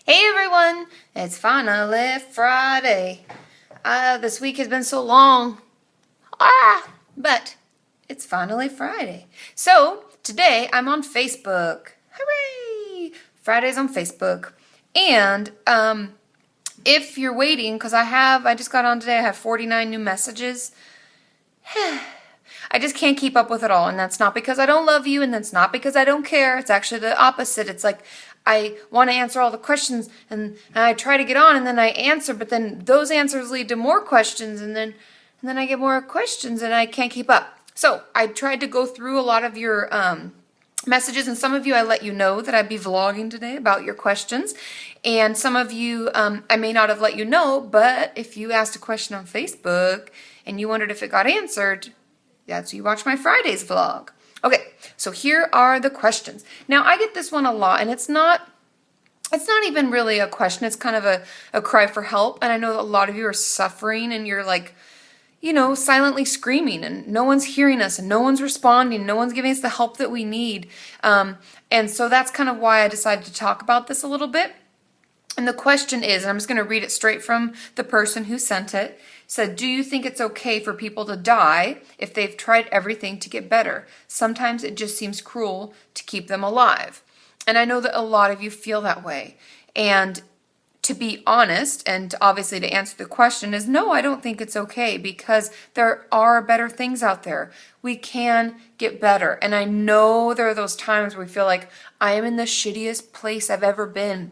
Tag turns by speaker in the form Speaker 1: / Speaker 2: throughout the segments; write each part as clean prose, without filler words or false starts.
Speaker 1: Hey everyone, it's finally Friday. This week has been so long, but it's finally Friday. So today I'm on Facebook. Hooray! Friday's on Facebook. And if you're waiting, because I just got on today, I have 49 new messages. I just can't keep up with it all, and that's not because I don't love you, and that's not because I don't care. It's actually the opposite. It's like I want to answer all the questions, and I try to get on, and then I answer, but then those answers lead to more questions, and then I get more questions, and I can't keep up. So I tried to go through a lot of your messages, and some of you I let you know that I'd be vlogging today about your questions, and some of you I may not have let you know, but if you asked a question on Facebook and you wondered if it got answered, that's you watch my Fridays vlog. Okay, so here are the questions. Now I get this one a lot, and it's not even really a question. It's kind of a cry for help, and I know that a lot of you are suffering, and you're like, silently screaming, and no one's hearing us, and no one's responding, no one's giving us the help that we need. And so that's kind of why I decided to talk about this a little bit. And the question is, and I'm just going to read it straight from the person who sent it, said, do you think it's okay for people to die if they've tried everything to get better? Sometimes it just seems cruel to keep them alive. And I know that a lot of you feel that way. And to be honest, and obviously to answer the question is, no, I don't think it's okay, because there are better things out there. We can get better. And I know there are those times where we feel like I am in the shittiest place I've ever been,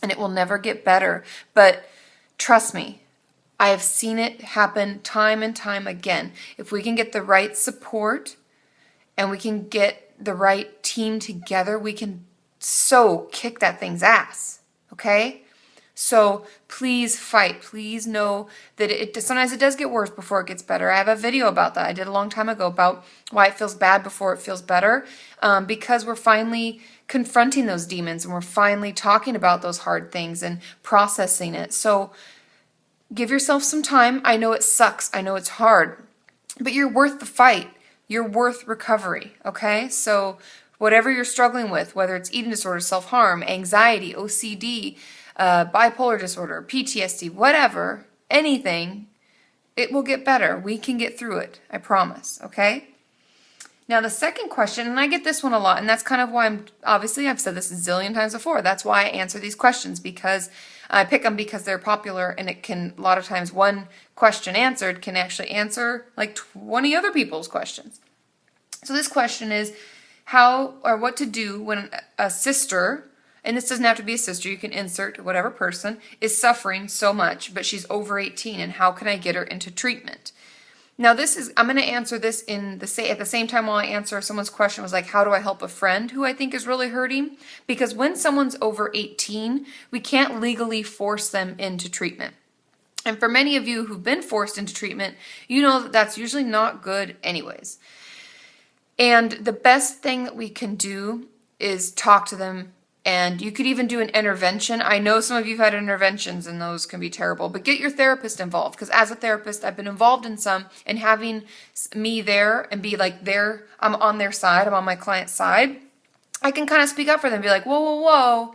Speaker 1: and it will never get better. But trust me, I have seen it happen time and time again. If we can get the right support and we can get the right team together, we can so kick that thing's ass, okay? So please fight. Please know that sometimes it does get worse before it gets better. I have a video about that I did a long time ago about why it feels bad before it feels better, because we're finally confronting those demons, and we're finally talking about those hard things and processing it. So give yourself some time. I know it sucks. I know it's hard, but you're worth the fight. You're worth recovery, okay? So whatever you're struggling with, whether it's eating disorder, self-harm, anxiety, OCD, bipolar disorder, PTSD, whatever, anything, it will get better. We can get through it. I promise, okay? Now the second question, and I get this one a lot, and that's kind of why I've said this a zillion times before, that's why I answer these questions, because I pick them because they're popular, and it can, a lot of times one question answered can actually answer like 20 other people's questions. So this question is how or what to do when a sister, and this doesn't have to be a sister, you can insert whatever person, is suffering so much, but she's over 18, and how can I get her into treatment? Now I'm going to answer this at the same time while I answer someone's question was like, how do I help a friend who I think is really hurting? Because when someone's over 18, we can't legally force them into treatment. And for many of you who've been forced into treatment, you know that that's usually not good anyways. And the best thing that we can do is talk to them. And you could even do an intervention. I know some of you have had interventions, and those can be terrible, but get your therapist involved, because as a therapist, I've been involved in some, and having me there and be like I'm on their side, I'm on my client's side, I can kind of speak up for them, be like, whoa,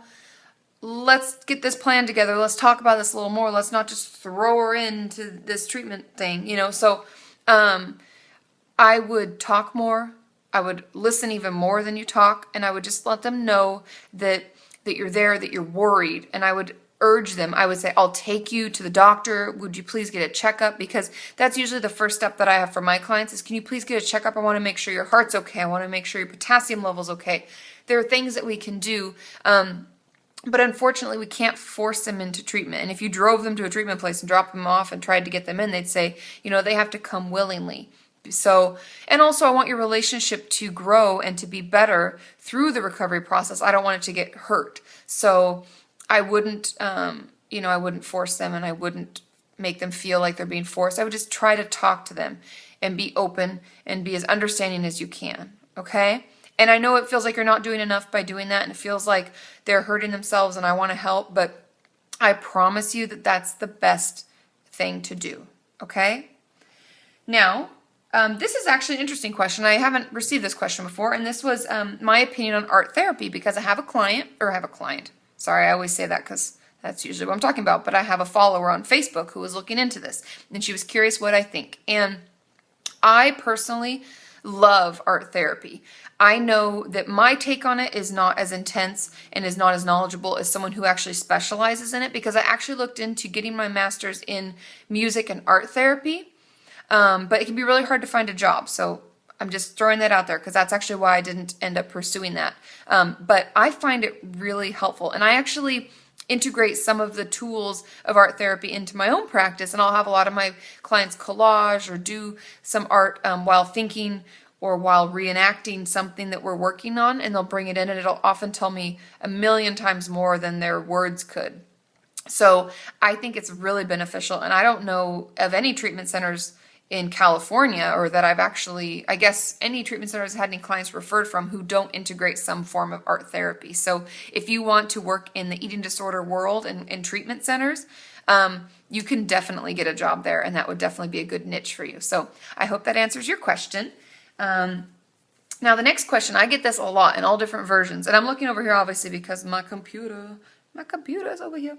Speaker 1: let's get this plan together, let's talk about this a little more, let's not just throw her into this treatment thing, so I would talk more, I would listen even more than you talk, and I would just let them know that you're there, that you're worried, and I would urge them. I would say, I'll take you to the doctor. Would you please get a checkup? Because that's usually the first step that I have for my clients is, can you please get a checkup? I want to make sure your heart's okay. I want to make sure your potassium level's okay. There are things that we can do, but unfortunately we can't force them into treatment. And if you drove them to a treatment place and dropped them off and tried to get them in, they'd say, they have to come willingly. So, and also I want your relationship to grow and to be better through the recovery process. I don't want it to get hurt. So I wouldn't, I wouldn't force them, and I wouldn't make them feel like they're being forced. I would just try to talk to them and be open and be as understanding as you can. Okay. And I know it feels like you're not doing enough by doing that, and it feels like they're hurting themselves, and I want to help, but I promise you that that's the best thing to do. Okay. Now, this is actually an interesting question. I haven't received this question before, and this was my opinion on art therapy, because I have a client. Sorry, I always say that because that's usually what I'm talking about. But I have a follower on Facebook who was looking into this, and she was curious what I think. And I personally love art therapy. I know that my take on it is not as intense and is not as knowledgeable as someone who actually specializes in it, because I actually looked into getting my master's in music and art therapy, but it can be really hard to find a job. So I'm just throwing that out there because that's actually why I didn't end up pursuing that. But I find it really helpful, and I actually integrate some of the tools of art therapy into my own practice, and I'll have a lot of my clients collage or do some art while thinking or while reenacting something that we're working on, and they'll bring it in, and it'll often tell me 1,000,000 times more than their words could. So I think it's really beneficial, and I don't know of any treatment centers in California, or that I've actually, I guess any treatment centers had any clients referred from who don't integrate some form of art therapy. So if you want to work in the eating disorder world and in treatment centers, you can definitely get a job there, and that would definitely be a good niche for you. So I hope that answers your question. Now the next question, I get this a lot in all different versions, and I'm looking over here obviously because my computer is over here,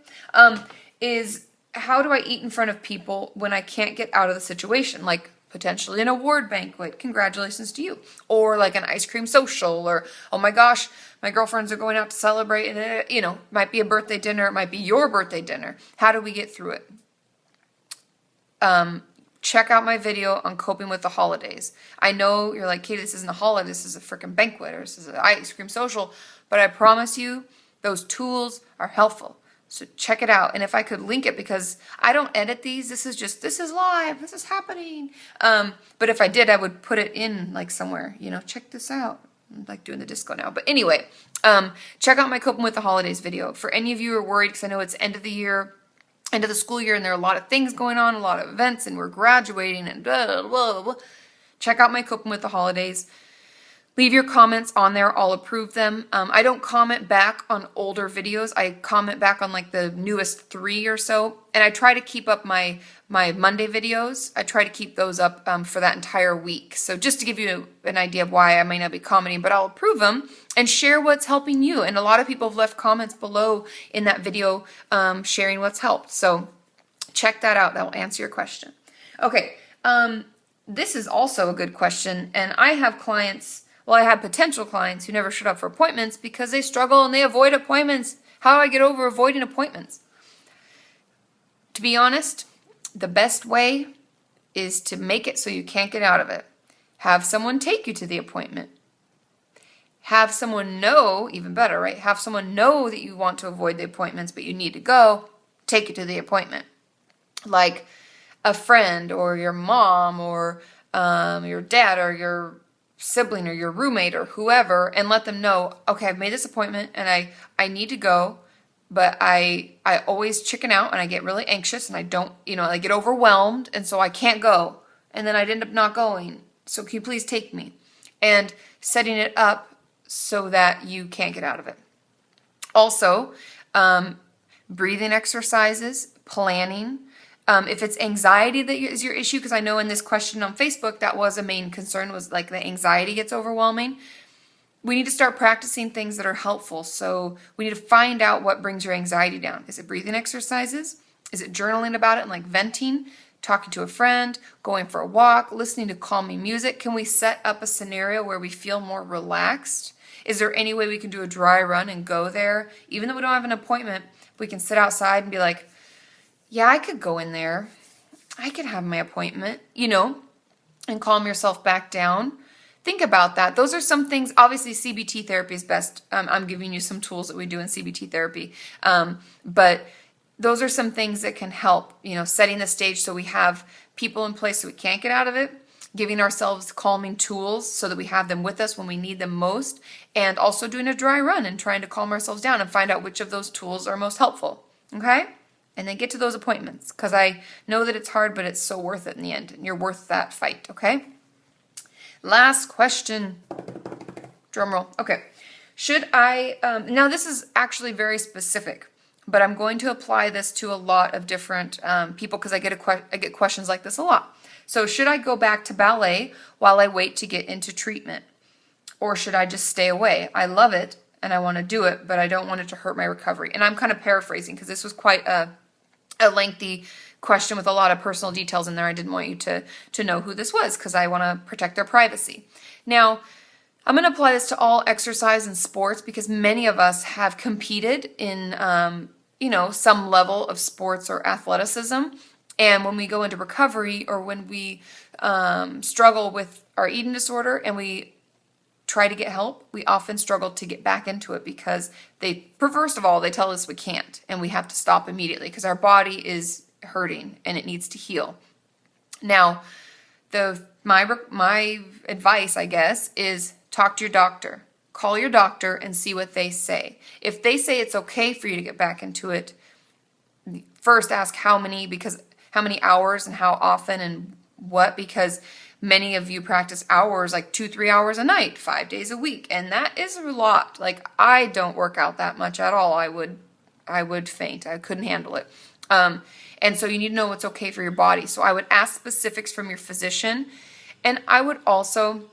Speaker 1: is how do I eat in front of people when I can't get out of the situation? Like potentially an award banquet, congratulations to you. Or like an ice cream social, or, oh my gosh, my girlfriends are going out to celebrate, and it, might be a birthday dinner, it might be your birthday dinner. How do we get through it? Check out my video on coping with the holidays. I know you're like, Katie, this isn't a holiday, this is a freaking banquet, or this is an ice cream social, but I promise you those tools are helpful. So check it out. And if I could link it, because I don't edit these, this is live, this is happening. But if I did, I would put it in like somewhere, check this out. I'm like doing the disco now. But anyway, check out my Coping with the Holidays video. For any of you who are worried, because I know it's end of the year, end of the school year, and there are a lot of things going on, a lot of events, and we're graduating, and blah, blah, blah, blah. Check out my Coping with the Holidays. Leave your comments on there. I'll approve them. I don't comment back on older videos. I comment back on like the newest 3 or so. And I try to keep up my Monday videos. I try to keep those up for that entire week. So just to give you an idea of why I may not be commenting, but I'll approve them and share what's helping you. And a lot of people have left comments below in that video sharing what's helped. So check that out. That will answer your question. Okay. This is also a good question. And I have clients... Well, I have potential clients who never showed up for appointments because they struggle and they avoid appointments. How do I get over avoiding appointments? To be honest, the best way is to make it so you can't get out of it. Have someone take you to the appointment. Have someone know, even better, right? Have someone know that you want to avoid the appointments, but you need to go, take you to the appointment. Like a friend or your mom or your dad or your sibling or your roommate or whoever, and let them know, okay, I've made this appointment and I need to go, but I always chicken out and I get really anxious and I don't, I get overwhelmed, and so I can't go, and then I'd end up not going, so can you please take me? And setting it up so that you can't get out of it. Also, breathing exercises, planning. If it's anxiety that is your issue, because I know in this question on Facebook, that was a main concern, was like the anxiety gets overwhelming. We need to start practicing things that are helpful. So we need to find out what brings your anxiety down. Is it breathing exercises? Is it journaling about it and like venting, talking to a friend, going for a walk, listening to calming music? Can we set up a scenario where we feel more relaxed? Is there any way we can do a dry run and go there? Even though we don't have an appointment, we can sit outside and be like, yeah, I could go in there. I could have my appointment, and calm yourself back down. Think about that. Those are some things. Obviously, CBT therapy is best. I'm giving you some tools that we do in CBT therapy. But those are some things that can help, setting the stage so we have people in place so we can't get out of it, giving ourselves calming tools so that we have them with us when we need them most, and also doing a dry run and trying to calm ourselves down and find out which of those tools are most helpful. Okay? And then get to those appointments, because I know that it's hard, but it's so worth it in the end. And you're worth that fight, okay? Last question. Drum roll. Okay. Should I, now this is actually very specific, but I'm going to apply this to a lot of different people, because I get questions like this a lot. So should I go back to ballet while I wait to get into treatment? Or should I just stay away? I love it. and I want to do it, but I don't want it to hurt my recovery. And I'm kind of paraphrasing because this was quite a lengthy question with a lot of personal details in there. I didn't want you to know who this was because I want to protect their privacy. Now, I'm going to apply this to all exercise and sports because many of us have competed in, some level of sports or athleticism. And when we go into recovery or when we struggle with our eating disorder and we try to get help, we often struggle to get back into it because first of all, they tell us we can't and we have to stop immediately because our body is hurting and it needs to heal. Now, my advice, I guess, is talk to your doctor. Call your doctor and see what they say. If they say it's okay for you to get back into it, first ask how many hours and how often and what, because many of you practice hours, like 2-3 hours a night, 5 days a week. And that is a lot. Like, I don't work out that much at all. I would faint. I couldn't handle it. And so you need to know what's okay for your body. So I would ask specifics from your physician. And I would also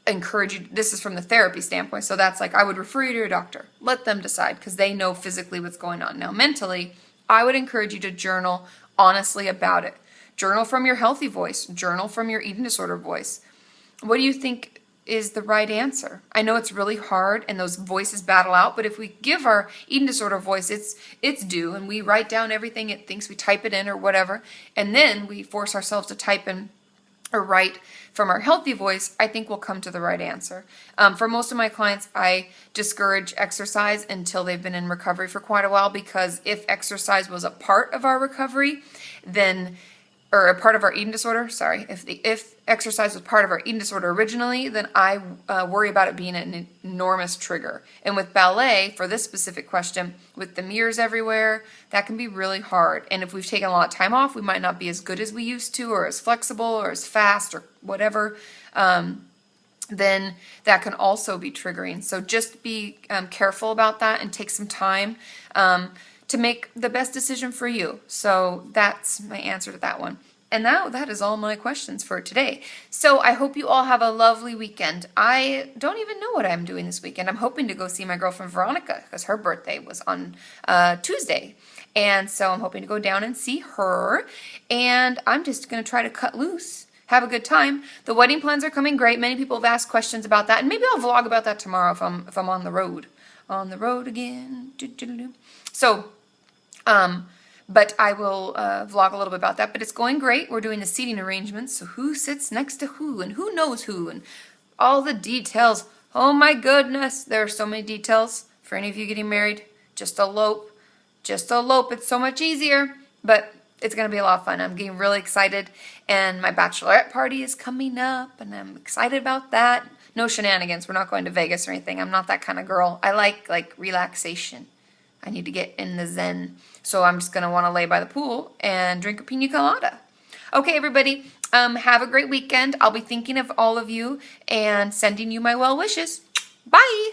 Speaker 1: encourage you, this is from the therapy standpoint. So that's like, I would refer you to your doctor. Let them decide because they know physically what's going on. Now, mentally, I would encourage you to journal honestly about it. Journal from your healthy voice. Journal from your eating disorder voice. What do you think is the right answer? I know it's really hard and those voices battle out, but if we give our eating disorder voice its due and we write down everything it thinks, we type it in or whatever, and then we force ourselves to type in or write from our healthy voice, I think we'll come to the right answer. For most of my clients, I discourage exercise until they've been in recovery for quite a while because if exercise was a part of our recovery, or a part of our eating disorder, if exercise was part of our eating disorder originally, then I worry about it being an enormous trigger. And with ballet, for this specific question, with the mirrors everywhere, that can be really hard. And if we've taken a lot of time off, we might not be as good as we used to, or as flexible, or as fast, or whatever. Then that can also be triggering. So just be careful about that and take some time to make the best decision for you. So that's my answer to that one. And now that is all my questions for today. So I hope you all have a lovely weekend. I don't even know what I'm doing this weekend. I'm hoping to go see my girlfriend Veronica because her birthday was on Tuesday. And so I'm hoping to go down and see her. And I'm just going to try to cut loose. Have a good time. The wedding plans are coming great. Many people have asked questions about that. And maybe I'll vlog about that tomorrow if I'm on the road. On the road again. So, but I will vlog a little bit about that. But it's going great. We're doing the seating arrangements. So who sits next to who and who knows who and all the details. Oh my goodness. There are so many details. For any of you getting married, just elope. Just elope. It's so much easier. But it's going to be a lot of fun. I'm getting really excited. And my bachelorette party is coming up. And I'm excited about that. No shenanigans. We're not going to Vegas or anything. I'm not that kind of girl. I like relaxation. I need to get in the zen. So I'm just going to want to lay by the pool and drink a pina colada. Okay, everybody. Have a great weekend. I'll be thinking of all of you and sending you my well wishes. Bye.